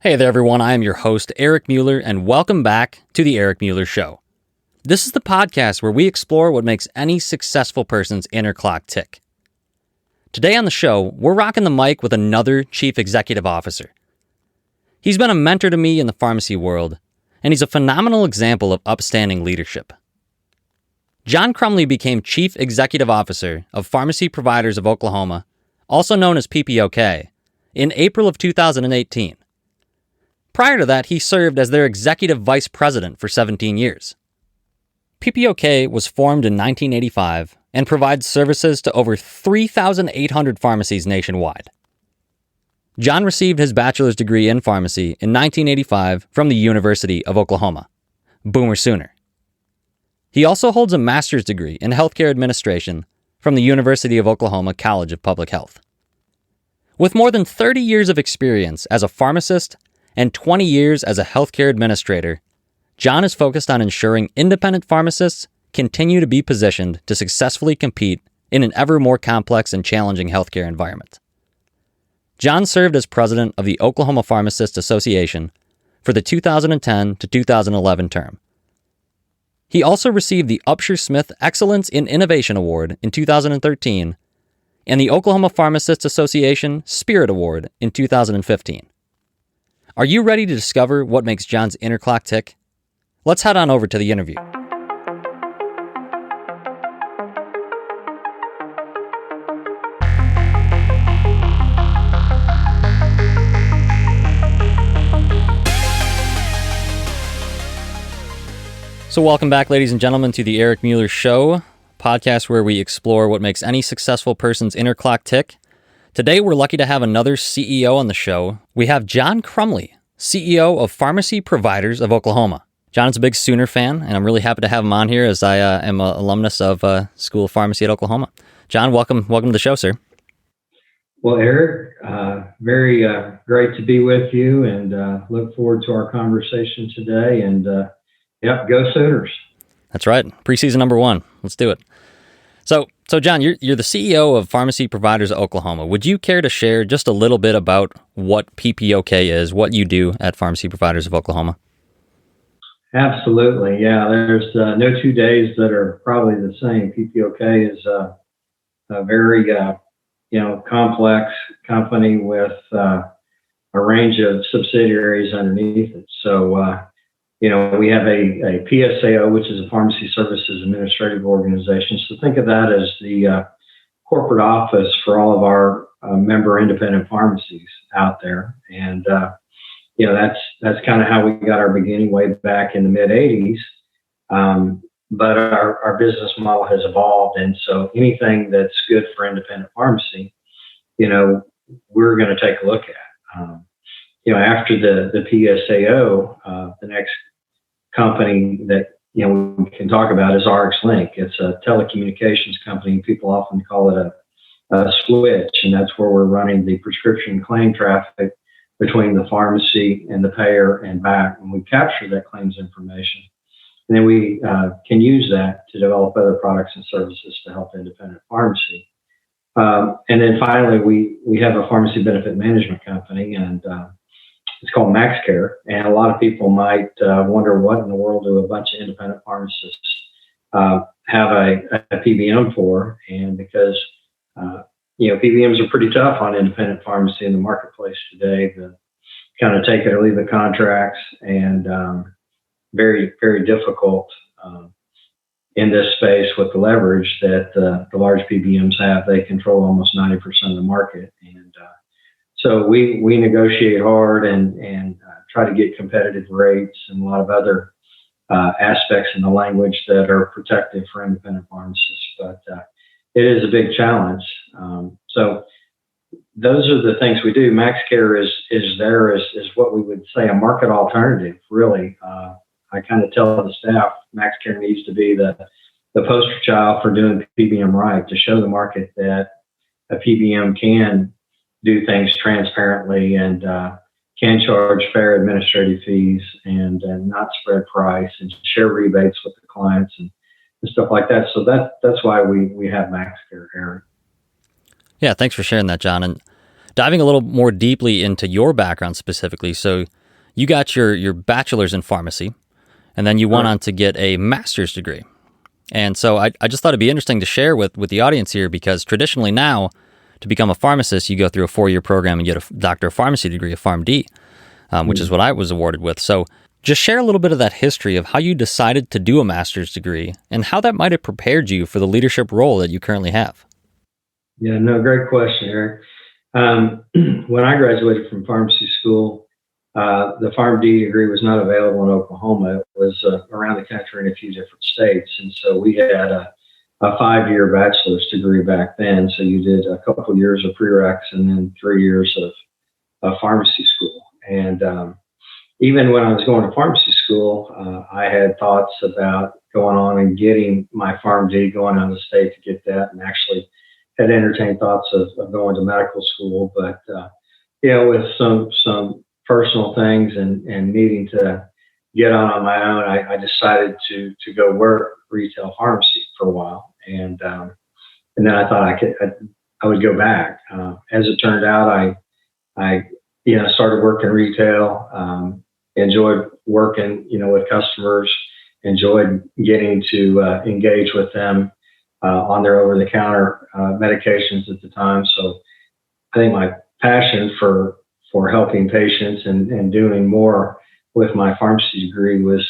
Hey there, everyone. I am your host, Eric Mueller, and welcome back to The Eric Mueller Show. This is the podcast where we explore what makes any successful person's inner clock tick. Today on the show, we're rocking the mic with another chief executive officer. He's been a mentor to me in the pharmacy world, and he's a phenomenal example of upstanding leadership. John Crumly became chief executive officer of Pharmacy Providers of Oklahoma, also known as PPOk, in April of 2018. Prior to that, he served as their executive vice president for 17 years. PPOk was formed in 1985 and provides services to over 3,800 pharmacies nationwide. John received his bachelor's degree in pharmacy in 1985 from the University of Oklahoma. Boomer Sooner. He also holds a master's degree in healthcare administration from the University of Oklahoma College of Public Health. With more than 30 years of experience as a pharmacist and 20 years as a healthcare administrator, John is focused on ensuring independent pharmacists continue to be positioned to successfully compete in an ever more complex and challenging healthcare environment. John served as president of the Oklahoma Pharmacists Association for the 2010 to 2011 term. He also received the Upshur Smith Excellence in Innovation Award in 2013 and the Oklahoma Pharmacists Association Spirit Award in 2015. Are you ready to discover what makes John's inner clock tick? Let's head on over to the interview. So welcome back, ladies and gentlemen, to the Eric Mueller Show, podcast where we explore what makes any successful person's inner clock tick. Today, we're lucky to have another CEO on the show. We have John Crumly, CEO of Pharmacy Providers of Oklahoma. John is a big Sooner fan, and I'm really happy to have him on here as I am an alumnus of School of Pharmacy at Oklahoma. John, welcome to the show, sir. Well, Eric, very great to be with you, and look forward to our conversation today. And go Sooners! That's right, preseason number 1. Let's do it. So John, you're the CEO of Pharmacy Providers of Oklahoma. Would you care to share just a little bit about what PPOk is, what you do at Pharmacy Providers of Oklahoma? Absolutely, yeah. There's no 2 days that are probably the same. PPOk is a very complex company with a range of subsidiaries underneath it. So we have a PSAO, which is a Pharmacy Services Administrative Organization. So think of that as the corporate office for all of our member independent pharmacies out there. And, that's kind of how we got our beginning way back in the mid 80s. But our business model has evolved. And so anything that's good for independent pharmacy, we're going to take a look at. After the PSAO, the next company that we can talk about is RxLink. It's a telecommunications company. People often call it a switch, and that's where we're running the prescription claim traffic between the pharmacy and the payer and back. And we capture that claims information, and then we can use that to develop other products and services to help independent pharmacy. And then finally, we have a pharmacy benefit management company, and it's called MaxCare, and a lot of people might wonder what in the world do a bunch of independent pharmacists have a PBM for, and because PBMs are pretty tough on independent pharmacy in the marketplace today. The kind of take it or leave it contracts, and very, very difficult in this space with the leverage that the large PBMs have. They control almost 90% of the market, and so we negotiate hard and try to get competitive rates and a lot of other aspects in the language that are protective for independent pharmacists. But it is a big challenge. So those are the things we do. MaxCare is what we would say a market alternative, really. I kind of tell the staff MaxCare needs to be the poster child for doing PBM right, to show the market that a PBM can do things transparently and can charge fair administrative fees and not spread price and share rebates with the clients and stuff like that. So that's why we have MaxCare, Eric. Yeah, thanks for sharing that, John. And diving a little more deeply into your background specifically. So you got your bachelor's in pharmacy, and then you went on to get a master's degree. And so I just thought it'd be interesting to share with the audience here, because traditionally now, to become a pharmacist, you go through a 4-year program and get a Doctor of Pharmacy degree, a PharmD, which is what I was awarded with. So just share a little bit of that history of how you decided to do a master's degree and how that might have prepared you for the leadership role that you currently have. Yeah, no, great question, Eric. When I graduated from pharmacy school, the PharmD degree was not available in Oklahoma. It was around the country in a few different states. And so we had a 5-year bachelor's degree back then. So you did a couple of years of prereqs and then 3 years of pharmacy school. And even when I was going to pharmacy school, I had thoughts about going on and getting my PharmD, going out of state to get that, and actually had entertained thoughts of going to medical school. But, with some personal things and needing to get on my own, I decided to go work retail pharmacy for a while. And then I thought I would go back. As it turned out, I started working retail, enjoyed working, with customers, enjoyed getting to engage with them on their over-the-counter medications at the time. So I think my passion for helping patients and doing more with my pharmacy degree was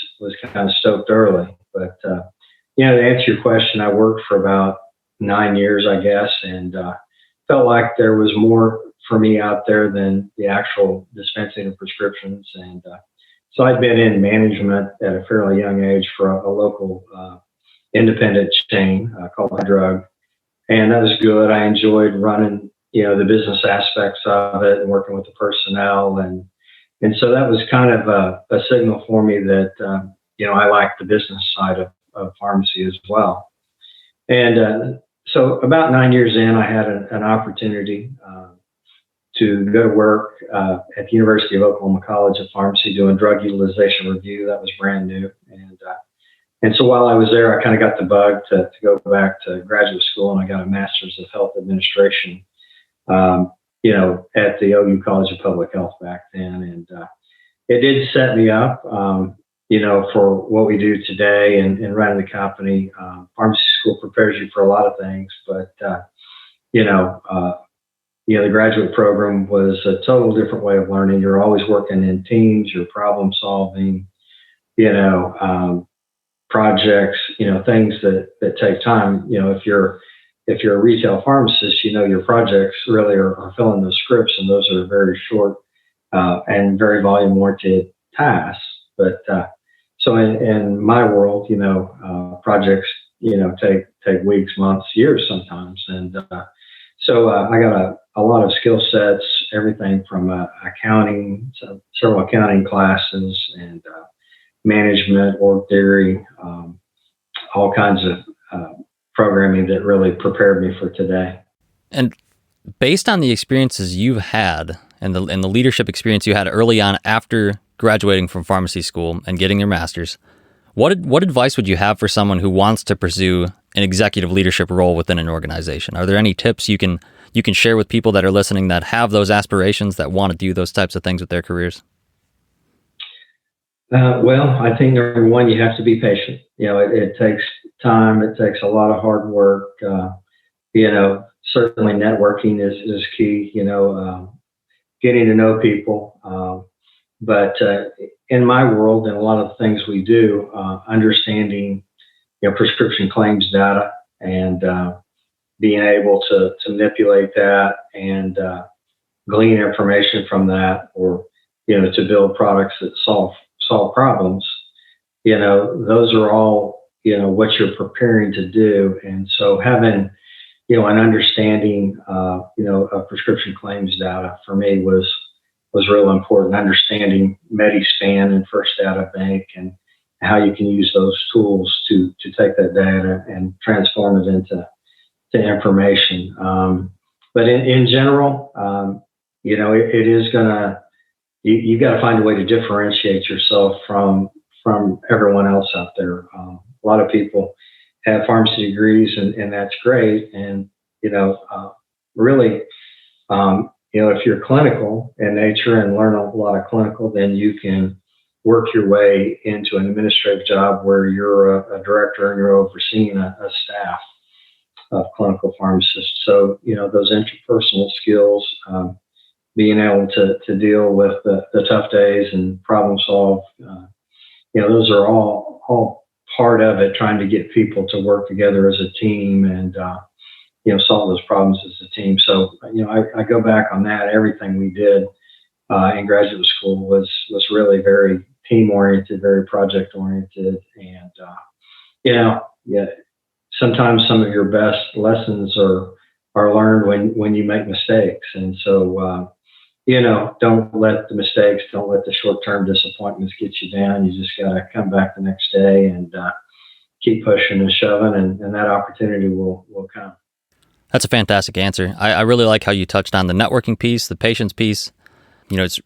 kind of stoked early. But, to answer your question, I worked for about 9 years, I guess, and felt like there was more for me out there than the actual dispensing of prescriptions. And so I'd been in management at a fairly young age for a local independent chain called My Drug. And that was good. I enjoyed running, the business aspects of it and working with the personnel. And so that was kind of a signal for me that, I liked the business side of pharmacy as well. And so about 9 years in, I had an opportunity to go to work at the University of Oklahoma College of Pharmacy doing drug utilization review. That was brand new. And so while I was there, I kind of got the bug to go back to graduate school, and I got a master's of health administration, at the OU College of Public Health back then. And it did set me up, for what we do today and running the company. Pharmacy school prepares you for a lot of things, but, the graduate program was a total different way of learning. You're always working in teams, you're problem solving, projects, things that take time. If you're a retail pharmacist, your projects really are filling those scripts, and those are very short and very volume oriented tasks. But so in my world, projects, take weeks, months, years sometimes. And so I got a lot of skill sets, everything from accounting, several accounting classes, and management, org theory, all kinds of programming that really prepared me for today. And based on the experiences you've had and the leadership experience you had early on after graduating from pharmacy school and getting your master's, what advice would you have for someone who wants to pursue an executive leadership role within an organization? Are there any tips you can share with people that are listening that have those aspirations, that want to do those types of things with their careers? Well, I think number one, you have to be patient. It takes time. It takes a lot of hard work. Certainly networking is key, getting to know people. But in my world and a lot of the things we do, understanding, prescription claims data and being able to manipulate that and glean information from that, or, to build products that solve problems, those are all, what you're preparing to do. And so having, an understanding, of prescription claims data for me was real important. Understanding Medispan and First Data Bank and how you can use those tools to take that data and transform it into information. But in general, it is gonna, you've got to find a way to differentiate yourself from everyone else out there. A lot of people have pharmacy degrees, and that's great. And, really, if you're clinical in nature and learn a lot of clinical, then you can work your way into an administrative job where you're a director and you're overseeing a staff of clinical pharmacists. So, those interpersonal skills, being able to deal with the tough days and problem solve, those are all part of it, trying to get people to work together as a team and, solve those problems as a team. So, I go back on that. Everything we did in graduate school was really very team oriented, very project oriented. And, yeah, sometimes some of your best lessons are learned when you make mistakes. And so, don't let the mistakes, don't let the short-term disappointments get you down. You just got to come back the next day and keep pushing and shoving, and that opportunity will come. That's a fantastic answer. I really like how you touched on the networking piece, the patience piece. It's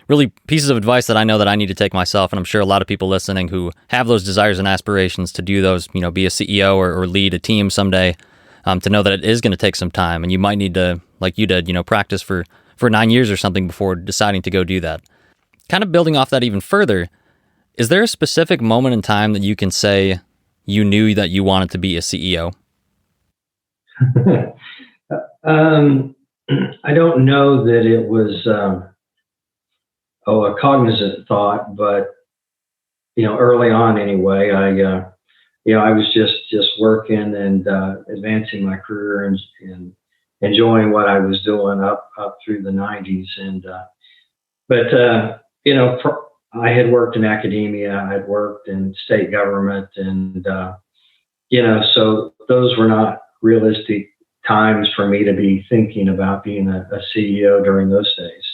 really pieces of advice that I know that I need to take myself, and I'm sure a lot of people listening who have those desires and aspirations to do those, be a CEO or lead a team someday, to know that it is going to take some time, and you might need to, like you did, practice for 9 years or something before deciding to go do that. Kind of building off that even further, is there a specific moment in time that you can say you knew that you wanted to be a CEO? I don't know that it was a cognizant thought, but early on anyway, I was just working and advancing my career and enjoying what I was doing up through the 90s. And I had worked in academia, I had worked in state government, and so those were not realistic times for me to be thinking about being a CEO during those days.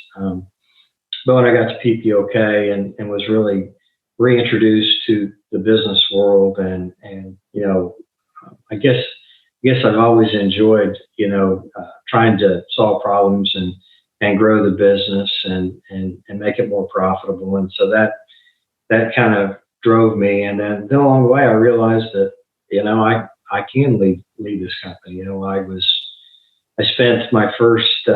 But when I got to PPOk and was really reintroduced to the business world, and I guess I've always enjoyed trying to solve problems and grow the business and make it more profitable. And so that kind of drove me. And then along the way, I realized that I can lead this company. I spent my first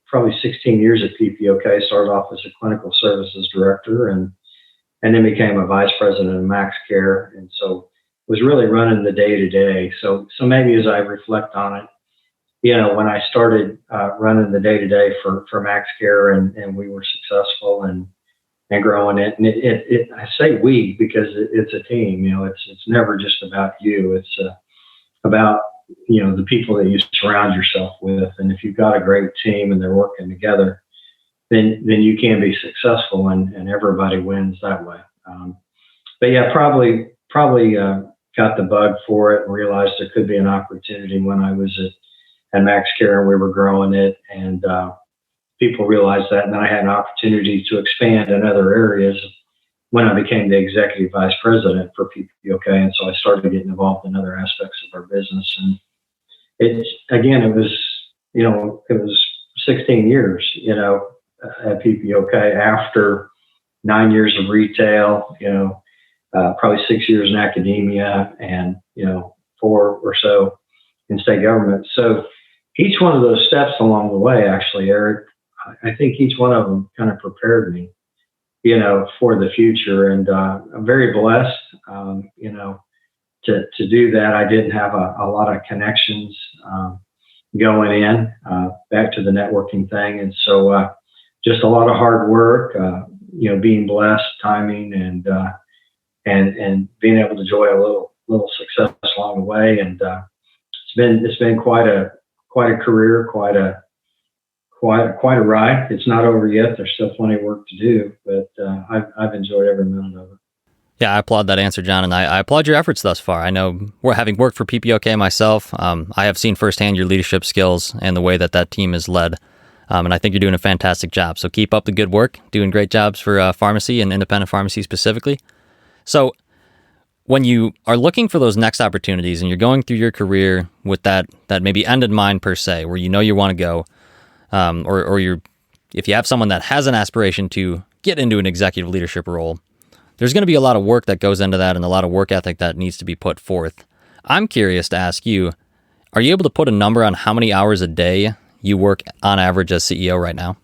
probably 16 years at PPOk. Started off as a clinical services director and then became a vice president of Max Care, and so was really running the day to day. So maybe as I reflect on it, when I started running the day to day for Max Care and we were successful and growing it, and it I say we because it's a team. It's never just about you. It's about the people that you surround yourself with, and if you've got a great team and they're working together, then you can be successful and everybody wins that way. But yeah, probably got the bug for it and realized there could be an opportunity when I was at Max Care and we were growing it, and people realized that, and then I had an opportunity to expand in other areas when I became the executive vice president for PPOk, and so I started getting involved in other aspects of our business. And it was 16 years, at PPOk after 9 years of retail, probably 6 years in academia, and 4 or so in state government. So each one of those steps along the way, actually, Eric, I think each one of them kind of prepared me, for the future. And I'm very blessed, to do that. I didn't have a lot of connections going in, back to the networking thing. And so just a lot of hard work, being blessed, timing, and being able to enjoy a little success along the way. And it's been quite a career, quite a ride. It's not over yet. There's still plenty of work to do, but I've enjoyed every minute of it. Yeah, I applaud that answer, John, and I applaud your efforts thus far. I know, having worked for PPOk myself, I have seen firsthand your leadership skills and the way that team is led, and I think you're doing a fantastic job. So keep up the good work, doing great jobs for pharmacy and independent pharmacy specifically. So when you are looking for those next opportunities and you're going through your career with that maybe end in mind per se, where you want to go, or if you have someone that has an aspiration to get into an executive leadership role, there's going to be a lot of work that goes into that and a lot of work ethic that needs to be put forth. I'm curious to ask you, are you able to put a number on how many hours a day you work on average as CEO right now?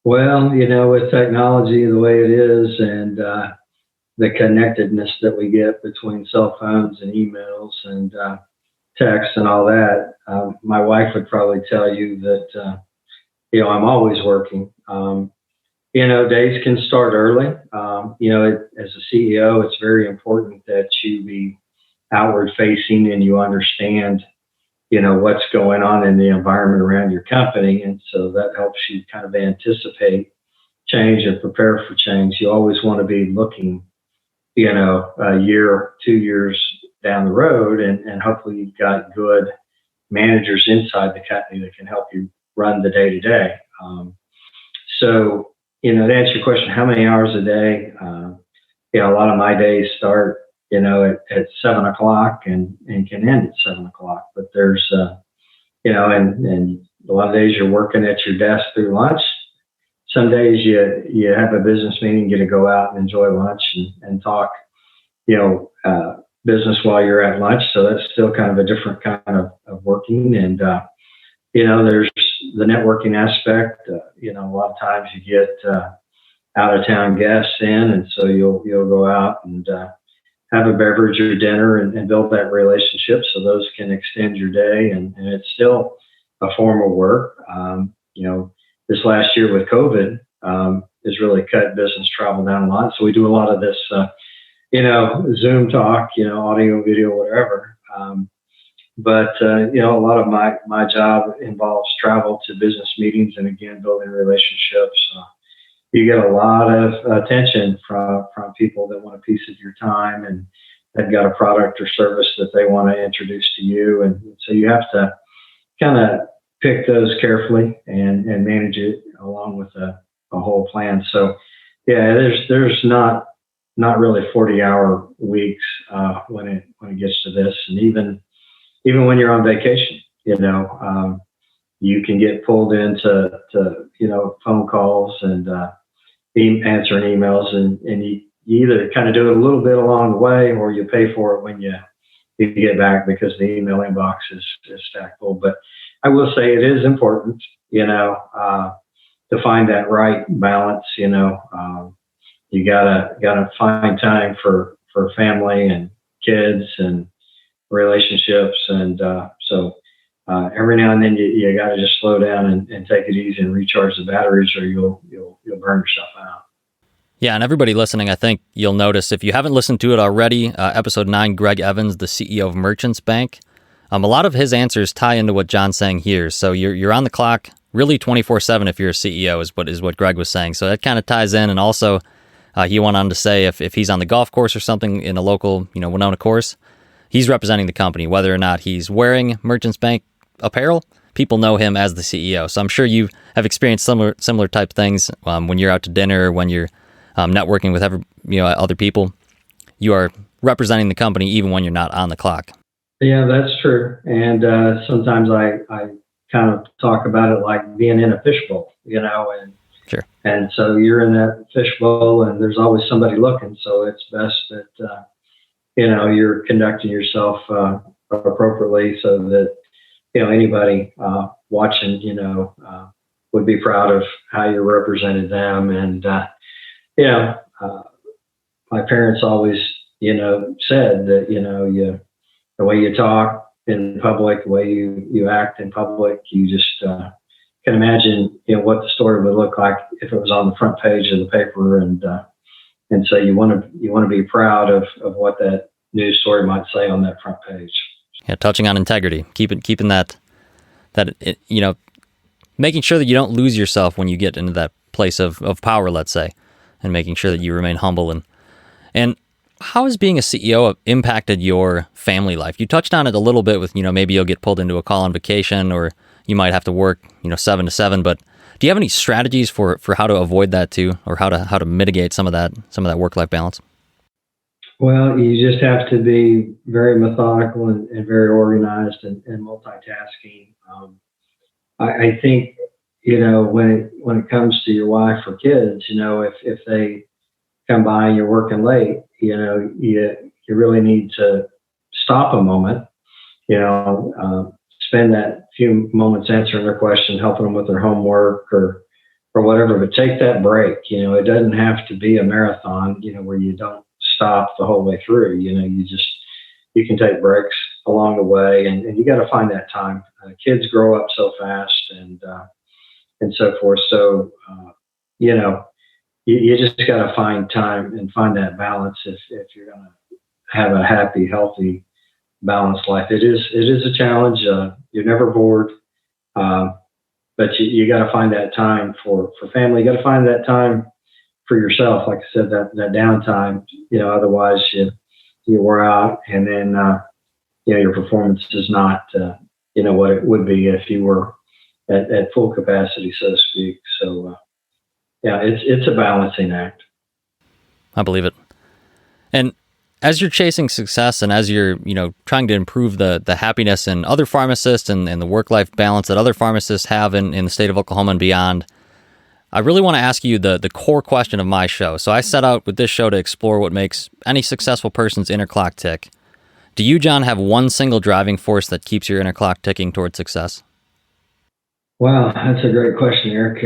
Well, with technology the way it is and the connectedness that we get between cell phones and emails and texts and all that, my wife would probably tell you that, I'm always working. Days can start early. As a CEO, it's very important that you be outward facing and you understand, what's going on in the environment around your company. And so that helps you kind of anticipate change and prepare for change. You always want to be looking, a year, 2 years down the road, and hopefully you've got good managers inside the company that can help you run the day to day. So, to answer your question, how many hours a day? A lot of my days start, at 7 o'clock and can end at 7 o'clock. But there's, and a lot of days you're working at your desk through lunch. Some days you have a business meeting, get to go out and enjoy lunch and talk, business while you're at lunch. So that's still kind of a different kind of working. And, there's the networking aspect. A lot of times you get out of town guests in, and so you'll go out and have a beverage or dinner and build that relationship. So those can extend your day, and it's still a form of work. This last year with COVID has really cut business travel down a lot. So we do a lot of this, Zoom talk, audio, video, whatever. But a lot of my job involves travel to business meetings and, again, building relationships. You get a lot of attention from people that want a piece of your time, and they've got a product or service that they want to introduce to you. And so you have to kind of pick those carefully and manage it along with a whole plan. So, yeah, there's not really 40-hour weeks when it gets to this. And even when you're on vacation, you can get pulled into phone calls and answering emails, and you either kind of do it a little bit along the way, or you pay for it when you get back because the email inbox is stacked full. But I will say it is important, to find that right balance. You gotta find time for family and kids and relationships, and so every now and then you got to just slow down and take it easy and recharge the batteries, or you'll burn yourself out. Yeah, and everybody listening, I think you'll notice, if you haven't listened to it already, episode 9, Greg Evans, the CEO of Merchants Bank, a lot of his answers tie into what John's saying here. So you're on the clock really 24/7 if you're a CEO is what Greg was saying. So that kind of ties in. And also he went on to say if he's on the golf course or something in a local, Winona course, he's representing the company. Whether or not he's wearing Merchants Bank apparel, people know him as the CEO. So I'm sure you have experienced similar type things when you're out to dinner, when you're networking with other people. You are representing the company even when you're not on the clock. Yeah, that's true. And sometimes I kind of talk about it like being in a fishbowl, and sure. And so you're in that fishbowl, and there's always somebody looking. So it's best that you're conducting yourself appropriately, so that anybody watching would be proud of how you represented them. And my parents always said that the way you talk in public, the way you act in public, you just can imagine what the story would look like if it was on the front page of the paper, and so you want to be proud of what that news story might say on that front page. Yeah, touching on integrity, keeping that making sure that you don't lose yourself when you get into that place of power, let's say, and making sure that you remain humble. And how has being a CEO impacted your family life? You touched on it a little bit with, maybe you'll get pulled into a call on vacation, or you might have to work, 7 to 7, but do you have any strategies for how to avoid that too, or how to mitigate some of that work-life balance? Well, you just have to be very methodical and very organized and multitasking. I think, when it comes to your wife or kids, if they come by and you're working late, you really need to stop a moment, spend that few moments answering their question, helping them with their homework or whatever, but take that break. It doesn't have to be a marathon, where you don't stop the whole way through. You can take breaks along the way, and you got to find that time. Kids grow up so fast and so forth. So, you just got to find time and find that balance if you're going to have a happy, healthy, balanced life. It is a challenge. You're never bored. But you got to find that time for family. You got to find that time for yourself. Like I said, that downtime, otherwise you wear out, and then, your performance is not, what it would be if you were at full capacity, so to speak. So, it's a balancing act. I believe it. And as you're chasing success and as you're, trying to improve the happiness in other pharmacists and the work-life balance that other pharmacists have in the state of Oklahoma and beyond, I really want to ask you the core question of my show. So I set out with this show to explore what makes any successful person's inner clock tick. Do you, John, have one single driving force that keeps your inner clock ticking towards success? Wow, that's a great question, Eric.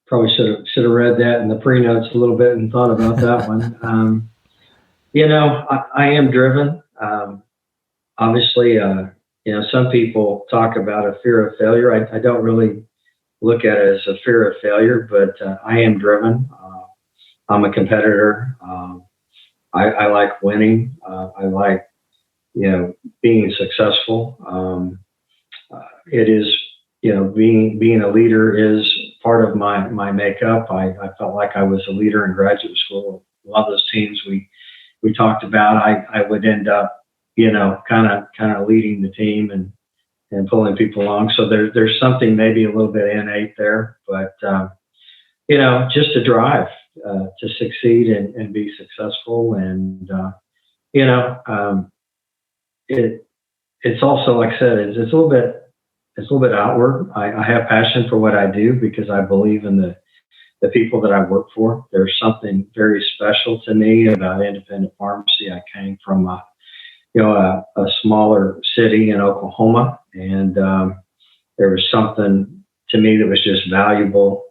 Probably should have read that in the pre-notes a little bit and thought about that one. I am driven. Obviously, some people talk about a fear of failure. I don't really look at it as a fear of failure, but I am driven. I'm a competitor. I like winning. I like, being successful. It is, being a leader is part of my makeup. I felt like I was a leader in graduate school. A lot of those teams we talked about, I would end up, kind of leading the team and pulling people along. So there's something maybe a little bit innate there, but, just a drive to succeed and be successful. And, it's also, like I said, it's a little bit outward. I have passion for what I do because I believe in the people that I work for. There's something very special to me about independent pharmacy. I came from a smaller city in Oklahoma, and there was something to me that was just valuable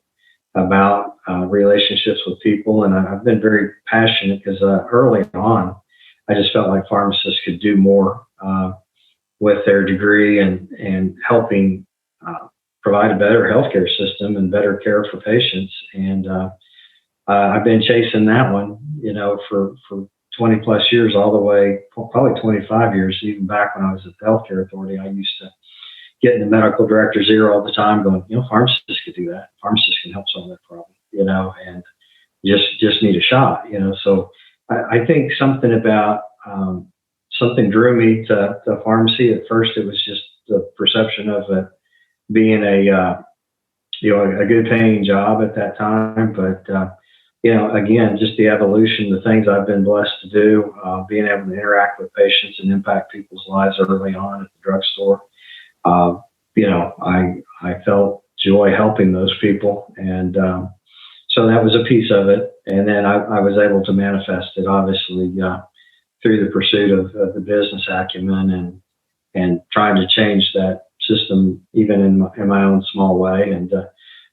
about relationships with people. And I've been very passionate because early on, I just felt like pharmacists could do more with their degree and helping provide a better healthcare system and better care for patients. And I've been chasing that one, for 20 plus years, all the way, probably 25 years, even back when I was at the healthcare authority. I used to get in the medical director's ear all the time going, pharmacists could do that. Pharmacists can help solve that problem, and just need a shot, So I think something about, something drew me to pharmacy. At first, it was just the perception of it being a good paying job at that time. But, again, just the evolution, the things I've been blessed to do, being able to interact with patients and impact people's lives early on at the drugstore. I felt joy helping those people. And so that was a piece of it. And then I was able to manifest it, obviously, through the pursuit of the business acumen and trying to change that system, even in my own small way. And,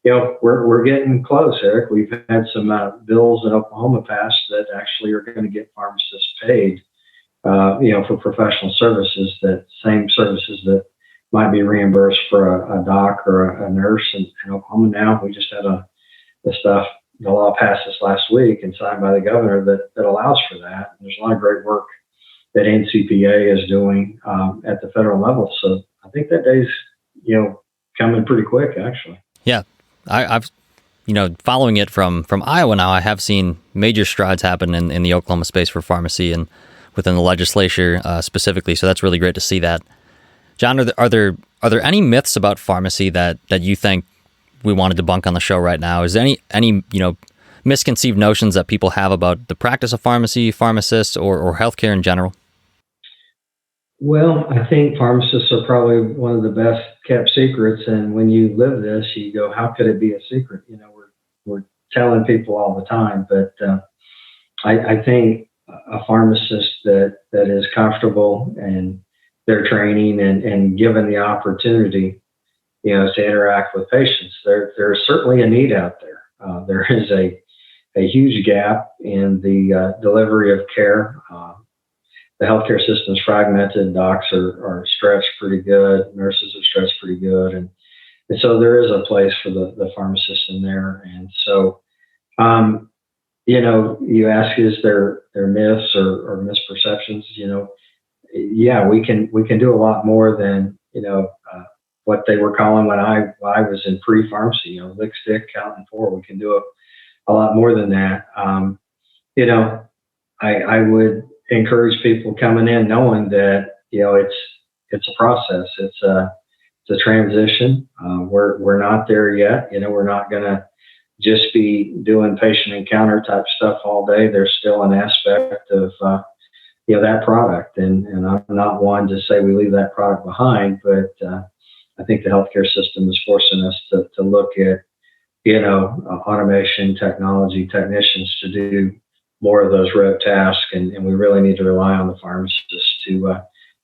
we're getting close, Eric. We've had some bills in Oklahoma passed that actually are going to get pharmacists paid, for professional services, that same services that might be reimbursed for a doc or a nurse in Oklahoma. Now we just had the law passed this last week and signed by the governor that allows for that. And there's a lot of great work that NCPA is doing at the federal level. So I think that day's, coming pretty quick, actually. Yeah. I've following it from Iowa now, I have seen major strides happen in the Oklahoma space for pharmacy and within the legislature specifically. So that's really great to see that. John, are there any myths about pharmacy that you think we want to debunk on the show right now? Is there any misconceived notions that people have about the practice of pharmacy, pharmacists, or healthcare in general? Well, I think pharmacists are probably one of the best kept secrets. And when you live this, you go, how could it be a secret? We're telling people all the time, but I think a pharmacist that is comfortable and their training and given the opportunity, to interact with patients. There's certainly a need out there. There is a huge gap in the delivery of care. The healthcare system is fragmented. Docs are stretched pretty good. Nurses are stretched pretty good. And so there is a place for the pharmacist in there. And so, you ask, is there myths or misperceptions? Yeah, we can do a lot more than, what they were calling when I was in pre-pharmacy, lick, stick, count, and pour. We can do a lot more than that. I would encourage people coming in knowing that, it's a process. It's a transition. We're not there yet. We're not going to just be doing patient encounter type stuff all day. There's still an aspect of, that product. And I'm not one to say we leave that product behind, but I think the healthcare system is forcing us to look at, automation, technology, technicians to do more of those rev tasks. And we really need to rely on the pharmacists to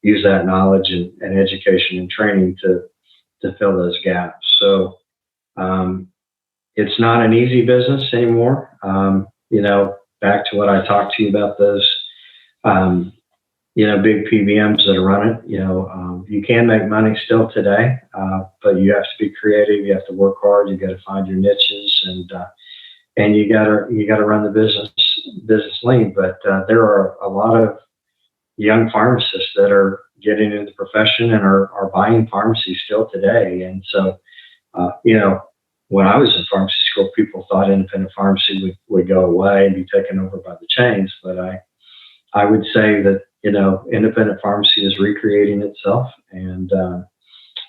use that knowledge and education and training to fill those gaps. So it's not an easy business anymore. Back to what I talked to you about, those, big PBMs that run it, you can make money still today, but you have to be creative. You have to work hard. You got to find your niches, and you got to run the business lean. But there are a lot of young pharmacists that are getting into the profession and are buying pharmacies still today. And so, when I was in pharmacy school, people thought independent pharmacy would go away and be taken over by the chains. But I would say that, independent pharmacy is recreating itself. And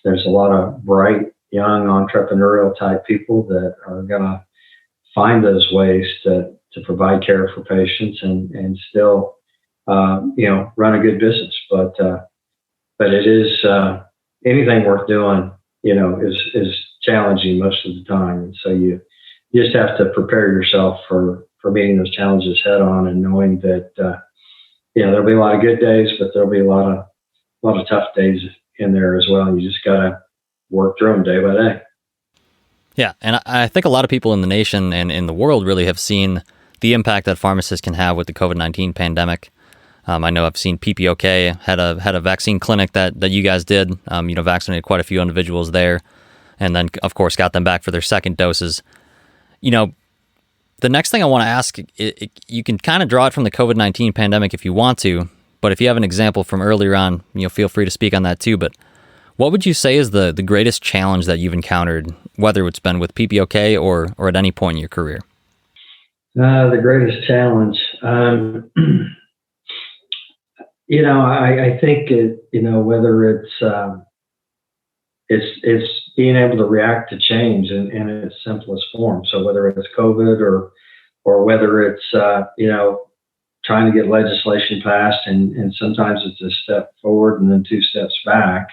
there's a lot of bright, young, entrepreneurial type people that are going to find those ways to provide care for patients and still, run a good business. But it is, anything worth doing, is challenging most of the time. And so you just have to prepare yourself for meeting those challenges head on and knowing that, there'll be a lot of good days, but there'll be a lot of tough days in there as well. You just got to work through them day by day. Yeah. And I think a lot of people in the nation and in the world really have seen the impact that pharmacists can have with the COVID-19 pandemic. I know I've seen PPOk had a vaccine clinic that you guys did, vaccinated quite a few individuals there, and then, of course, got them back for their second doses. The next thing I want to ask, you can kind of draw it from the COVID-19 pandemic if you want to, but if you have an example from earlier on, feel free to speak on that too. But what would you say is the greatest challenge that you've encountered, whether it's been with PPOk or at any point in your career? The greatest challenge, I think whether it's being able to react to change in its simplest form. So whether it's COVID or whether it's, trying to get legislation passed and sometimes it's a step forward and then two steps back,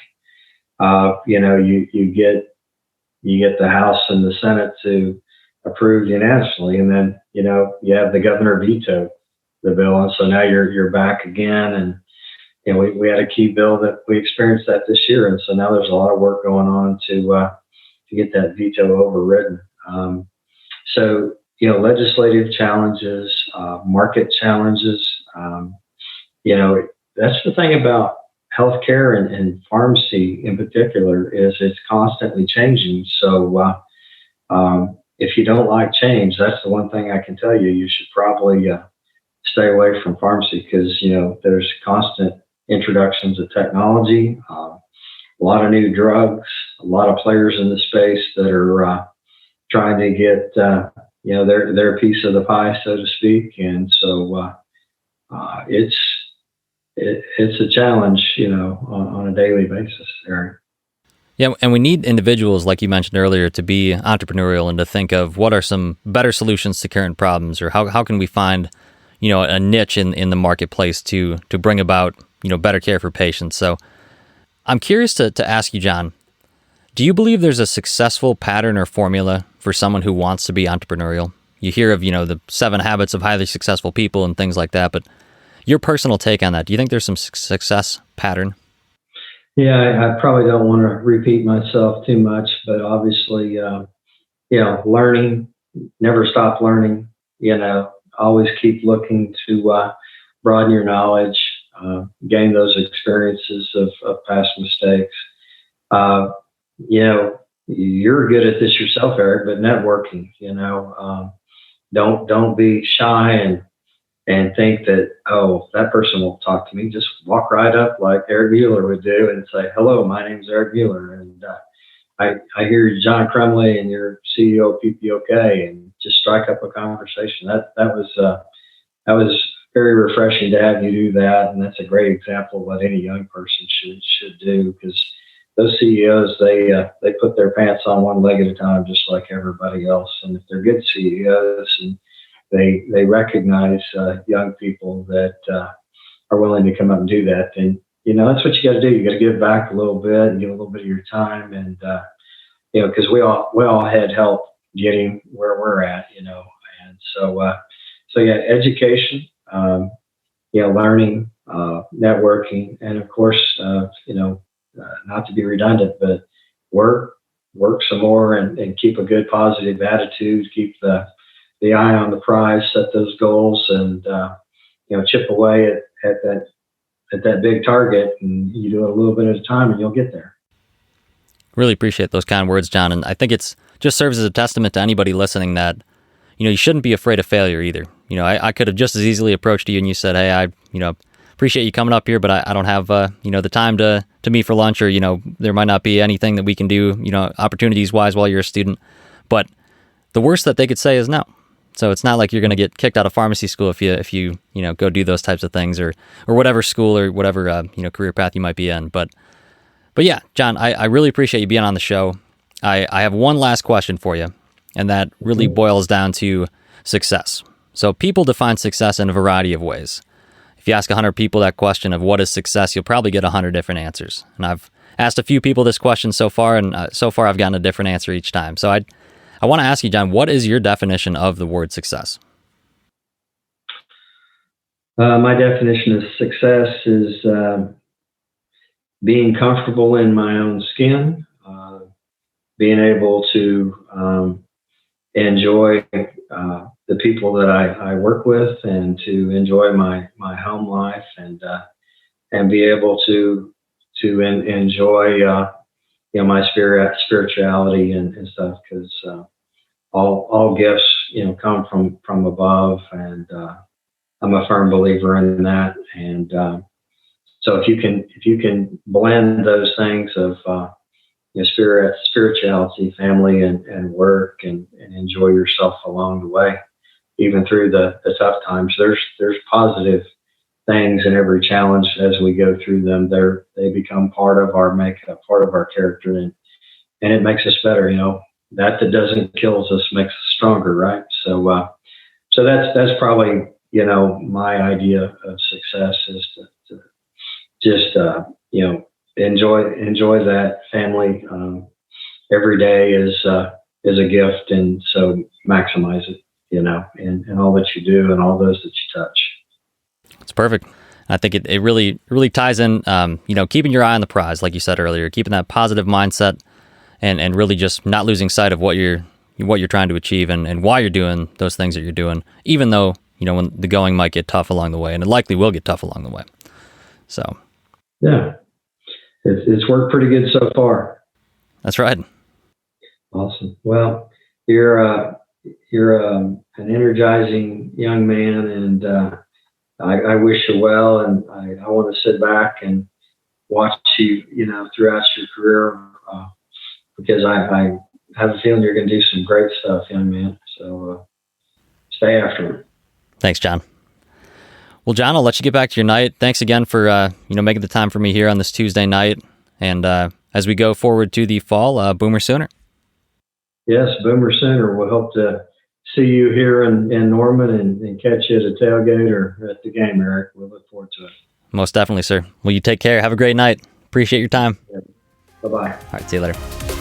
you get the House and the Senate to approve unanimously. And then, you have the governor veto the bill. And so now you're back again. And, we had a key bill that we experienced that this year. And so now there's a lot of work going on to get that veto overridden. So, legislative challenges, market challenges, that's the thing about healthcare and pharmacy in particular is it's constantly changing. So, if you don't like change, that's the one thing I can tell you. You should probably stay away from pharmacy because, there's constant introductions of technology, a lot of new drugs, a lot of players in the space that are trying to get their piece of the pie, so to speak. And so it's a challenge, on a daily basis, Eric. Yeah, and we need individuals, like you mentioned earlier, to be entrepreneurial and to think of what are some better solutions to current problems, or how can we find, a niche in the marketplace to bring about, better care for patients. So I'm curious to ask you, John, do you believe there's a successful pattern or formula for someone who wants to be entrepreneurial? You hear of, the 7 habits of highly successful people and things like that, but your personal take on that, do you think there's some success pattern? Yeah, I probably don't want to repeat myself too much, but obviously, learning, never stop learning, always keep looking to broaden your knowledge, gain those experiences of past mistakes. Uh, you're good at this yourself, Eric, but networking, don't be shy and think that, oh, that person won't talk to me. Just walk right up like Eric Mueller would do and say, hello, my name's Eric Mueller. And I hear you're John Crumly and you're CEO of PPOk, and just strike up a conversation. That was very refreshing to have you do that. And that's a great example of what any young person should do, because those CEOs, they put their pants on one leg at a time, just like everybody else. And if they're good CEOs and they recognize young people that are willing to come up and do that, then that's what you got to do. You got to give back a little bit and give a little bit of your time, and because we all had help getting where we're at, and so yeah, education, learning, networking, and of course, not to be redundant, but work some more and keep a good positive attitude, keep the eye on the prize, set those goals, and chip away at that big target, and you do it a little bit at a time, and you'll get there. Really appreciate those kind words, John, and I think it's just serves as a testament to anybody listening that you shouldn't be afraid of failure either. I could have just as easily approached you and you said, hey, I appreciate you coming up here, but I don't have the time to meet for lunch, or there might not be anything that we can do opportunities wise while you're a student. But the worst that they could say is no. So it's not like you're going to get kicked out of pharmacy school if you go do those types of things, or whatever school or whatever career path you might be in. But yeah, John, I really appreciate you being on the show. I have one last question for you, and that really boils down to success. So people define success in a variety of ways. If you ask 100 people that question of what is success, you'll probably get 100 different answers. And I've asked a few people this question so far, and so far I've gotten a different answer each time. So I want to ask you, John, what is your definition of the word success? My definition of success is being comfortable in my own skin, being able to enjoy the people that I work with, and to enjoy my home life, and be able to enjoy my spirituality and stuff, because all gifts come from above, and I'm a firm believer in that. And so if you can blend those things of spirituality, family, and work, and enjoy yourself along the way, even through the tough times. There's positive things in every challenge as we go through them. They become part of our makeup, part of our character, and it makes us better. That doesn't kill us makes us stronger, right? So that's probably my idea of success is to just enjoy that family. Every day is a gift, and so maximize it, in all that you do and all those that you touch. It's perfect. I think it really ties in, keeping your eye on the prize, like you said earlier, keeping that positive mindset, and really just not losing sight of what you're trying to achieve, and why you're doing those things that you're doing, even though when the going might get tough along the way, and it likely will get tough along the way. So yeah, it's worked pretty good so far. That's right. Awesome. Well, you're an energizing young man, and I wish you well, and I want to sit back and watch you, throughout your career, because I have a feeling you're going to do some great stuff, young man. So stay after it. Thanks, John. Well, John, I'll let you get back to your night. Thanks again for making the time for me here on this Tuesday night, and as we go forward to the fall, Boomer Sooner. Yes, Boomer Sooner. We'll hope to see you here in Norman and catch you at a tailgate or at the game, Eric. We'll look forward to it. Most definitely, sir. Well, you take care. Have a great night. Appreciate your time. Yeah. Bye-bye. All right, see you later.